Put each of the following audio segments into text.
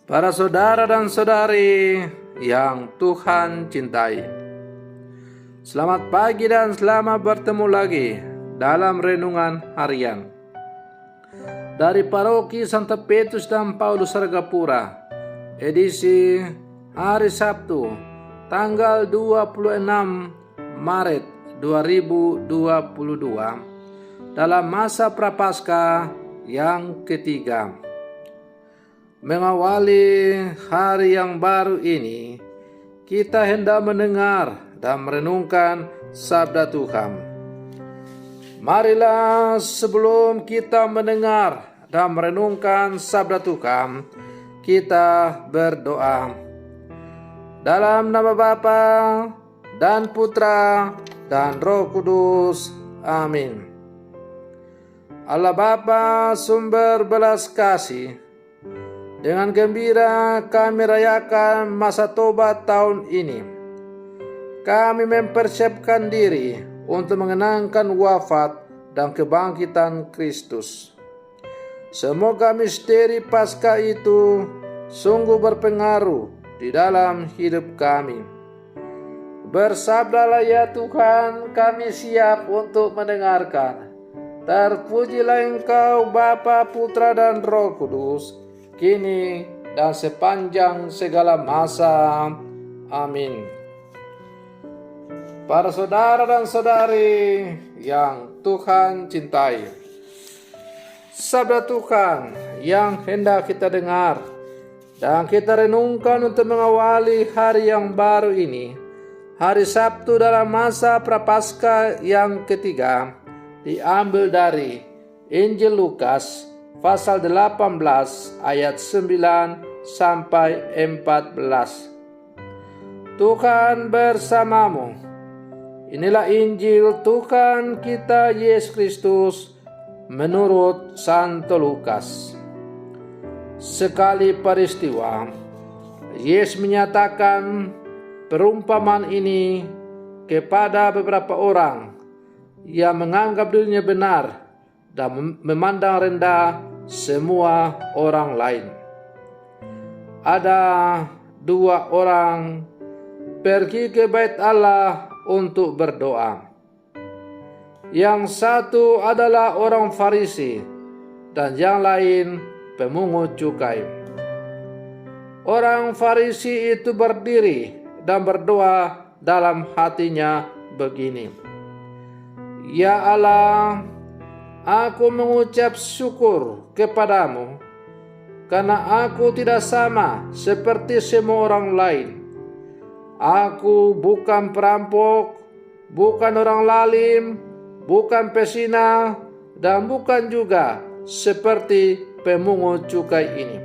Para saudara dan saudari yang Tuhan cintai, selamat pagi dan selamat bertemu lagi dalam renungan harian dari Paroki Santa Petrus dan Paulus Sargapura, edisi hari Sabtu, tanggal 26 Maret 2022, dalam masa Prapaskah yang ketiga. Mengawali hari yang baru ini, kita hendak mendengar dan merenungkan sabda Tuhan. Marilah sebelum kita mendengar dan merenungkan sabda Tuhan, kita berdoa. Dalam nama Bapa dan Putra dan Roh Kudus. Amin. Allah Bapa, sumber belas kasih, dengan gembira kami rayakan masa tobat tahun ini. Kami mempersiapkan diri untuk mengenangkan wafat dan kebangkitan Kristus. Semoga misteri Paskah itu sungguh berpengaruh di dalam hidup kami. Bersabdalah ya Tuhan, kami siap untuk mendengarkan. Terpujilah Engkau Bapa, Putra dan Roh Kudus, kini dan sepanjang segala masa. Amin. Para saudara dan saudari yang Tuhan cintai, sabda Tuhan yang hendak kita dengar dan kita renungkan untuk mengawali hari yang baru ini, hari Sabtu dalam masa Prapaskah yang ketiga, diambil dari Injil Lukas pasal 18 ayat 9 sampai 14. Tuhan bersamamu. Inilah Injil Tuhan kita Yesus Kristus menurut Santo Lukas. Sekali peristiwa, Yesus menyatakan perumpamaan ini kepada beberapa orang yang menganggap dirinya benar dan memandang rendah semua orang lain. Ada dua orang pergi ke bait Allah untuk berdoa. Yang satu adalah orang Farisi dan yang lain pemungut cukai. Orang Farisi itu berdiri dan berdoa dalam hatinya begini: Ya Allah, aku mengucap syukur kepadamu karena aku tidak sama seperti semua orang lain. Aku bukan perampok, bukan orang lalim, bukan pesina, dan bukan juga seperti pemungut cukai ini.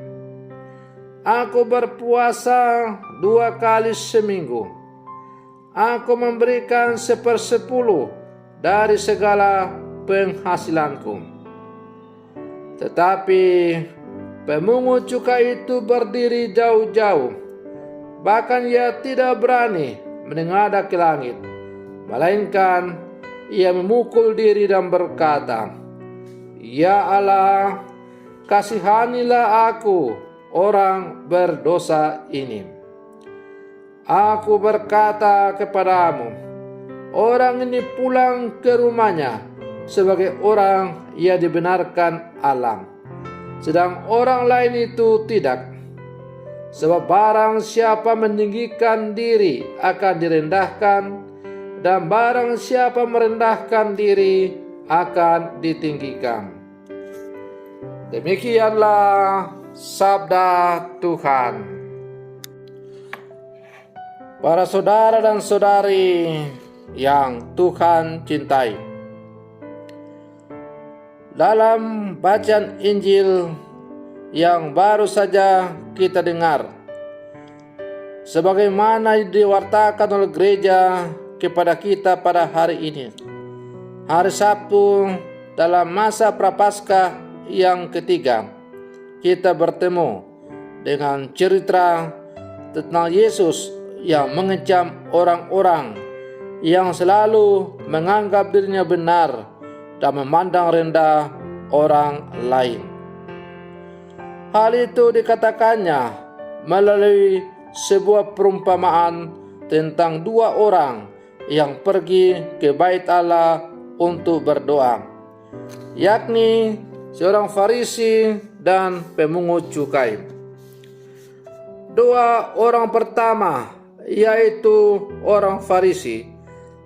Aku berpuasa 2 kali seminggu. Aku memberikan 1/10 dari segala penghasilanku. Tetapi pemungut cukai itu berdiri jauh-jauh, bahkan ia tidak berani menengadah ke langit, melainkan ia memukul diri dan berkata, Ya Allah, kasihanilah aku, orang berdosa ini. Aku berkata kepadamu, orang ini pulang ke rumahnya sebagai orang yang dibenarkan Allah, sedang orang lain itu tidak. Sebab barang siapa meninggikan diri akan direndahkan, dan barang siapa merendahkan diri akan ditinggikan. Demikianlah sabda Tuhan. Para saudara dan saudari yang Tuhan cintai, dalam bacaan Injil yang baru saja kita dengar, sebagaimana diwartakan oleh gereja kepada kita pada hari ini, hari Sabtu dalam masa Prapaskah yang ketiga, kita bertemu dengan cerita tentang Yesus yang mengecam orang-orang yang selalu menganggap dirinya benar dan memandang rendah orang lain. Hal itu dikatakannya melalui sebuah perumpamaan tentang dua orang yang pergi ke bait Allah untuk berdoa, yakni seorang Farisi dan pemungut cukai. Dua orang pertama, yaitu orang Farisi,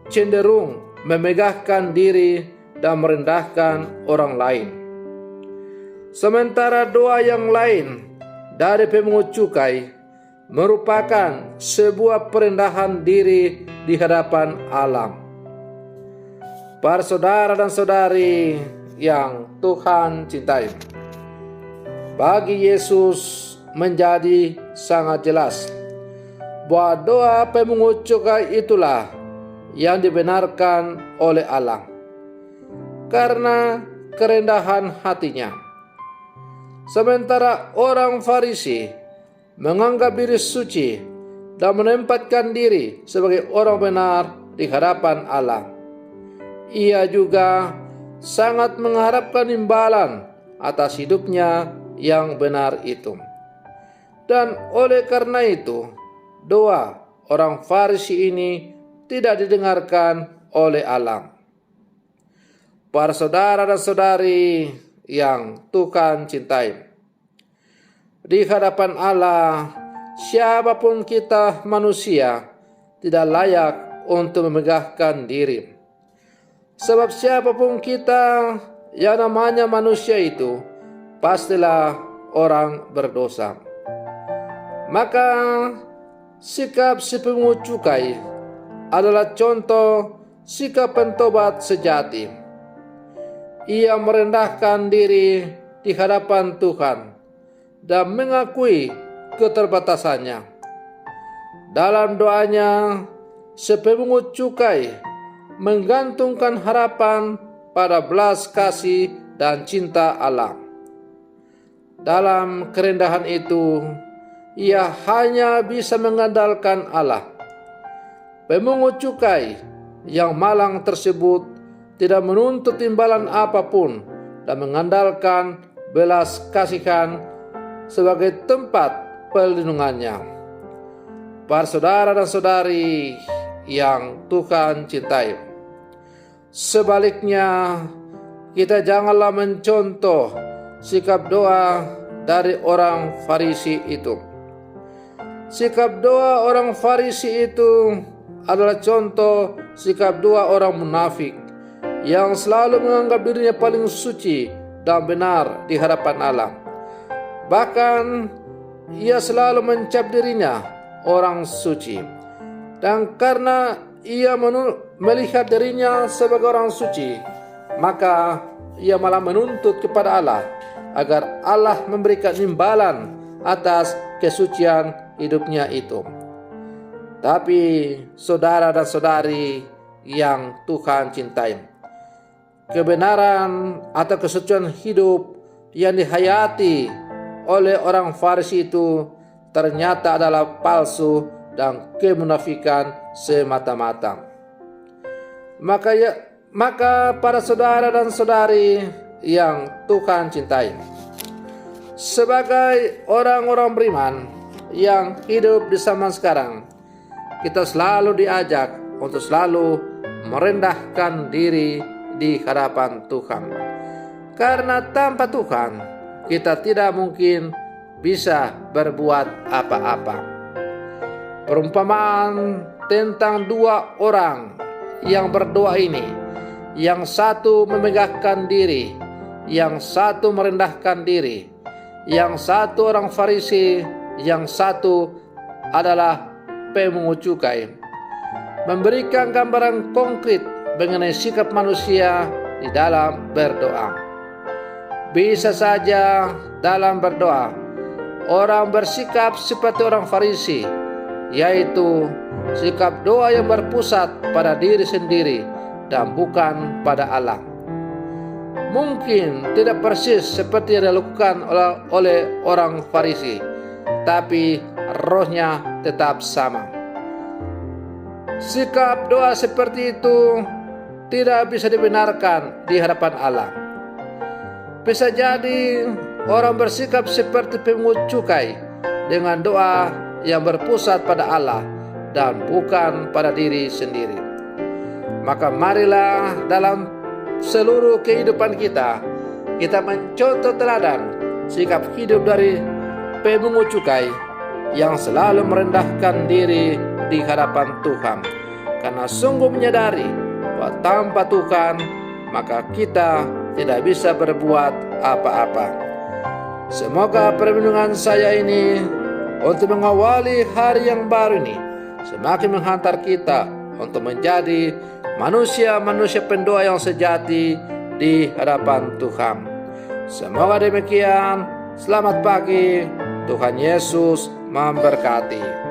cenderung memegahkan diri dan merendahkan orang lain. Sementara dua yang lain dari pemungut cukai merupakan sebuah perendahan diri di hadapan Allah. Para saudara dan saudari yang Tuhan cintai, bagi Yesus menjadi sangat jelas bahwa doa pemungut cukai itulah yang dibenarkan oleh Allah karena kerendahan hatinya. Sementara orang Farisi menganggap diri suci dan menempatkan diri sebagai orang benar di hadapan Allah. Ia juga sangat mengharapkan imbalan atas hidupnya yang benar itu. Dan oleh karena itu, doa orang Farisi ini tidak didengarkan oleh Allah. Para saudara dan saudari yang Tuhan cintai, di hadapan Allah, siapapun kita manusia tidak layak untuk memegahkan diri. Sebab siapapun kita yang namanya manusia itu pastilah orang berdosa. Maka sikap si pemungut cukai adalah contoh sikap pentobat sejati. Ia merendahkan diri di hadapan Tuhan dan mengakui keterbatasannya. Dalam doanya, si pemungut cukai menggantungkan harapan pada belas kasih dan cinta Allah. Dalam kerendahan itu, ia hanya bisa mengandalkan Allah. Pemungut cukai yang malang tersebut tidak menuntut imbalan apapun dan mengandalkan belas kasihan sebagai tempat perlindungannya. Para saudara dan saudari yang Tuhan cintai, sebaliknya kita janganlah mencontoh sikap doa dari orang Farisi itu. Sikap doa orang Farisi itu adalah contoh sikap doa orang munafik yang selalu menganggap dirinya paling suci dan benar di hadapan Allah. Bahkan ia selalu mencap dirinya orang suci. Dan karena ia melihat dirinya sebagai orang suci, maka ia malah menuntut kepada Allah agar Allah memberikan imbalan atas kesucian hidupnya itu. Tapi saudara dan saudari yang Tuhan cintai, kebenaran atau kesucian hidup yang dihayati oleh orang Farisi itu ternyata adalah palsu dan kemunafikan semata-mata. Maka para saudara dan saudari yang Tuhan cintai, sebagai orang-orang beriman yang hidup di zaman sekarang, kita selalu diajak untuk selalu merendahkan diri di hadapan Tuhan. Karena tanpa Tuhan, kita tidak mungkin bisa berbuat apa-apa. Perumpamaan tentang dua orang yang berdoa ini, yang satu memegahkan diri, yang satu merendahkan diri, yang satu orang Farisi, yang satu adalah pemungut cukai, memberikan gambaran konkret mengenai sikap manusia di dalam berdoa. Bisa saja dalam berdoa orang bersikap seperti orang Farisi, yaitu sikap doa yang berpusat pada diri sendiri dan bukan pada Allah. Mungkin tidak persis seperti yang dilakukan oleh orang Farisi, tapi rohnya tetap sama. Sikap doa seperti itu tidak bisa dibenarkan di hadapan Allah. Bisa jadi orang bersikap seperti pemungut cukai dengan doa yang berpusat pada Allah dan bukan pada diri sendiri. Maka marilah dalam seluruh kehidupan kita mencontoh teladan sikap hidup dari pemungut cukai yang selalu merendahkan diri di hadapan Tuhan, karena sungguh menyadari bahwa tanpa Tuhan maka kita tidak bisa berbuat apa-apa. Semoga perlindungan saya ini untuk mengawali hari yang baru ini semakin menghantar kita untuk menjadi manusia-manusia pendoa yang sejati di hadapan Tuhan. Semoga demikian. Selamat pagi. Tuhan Yesus memberkati.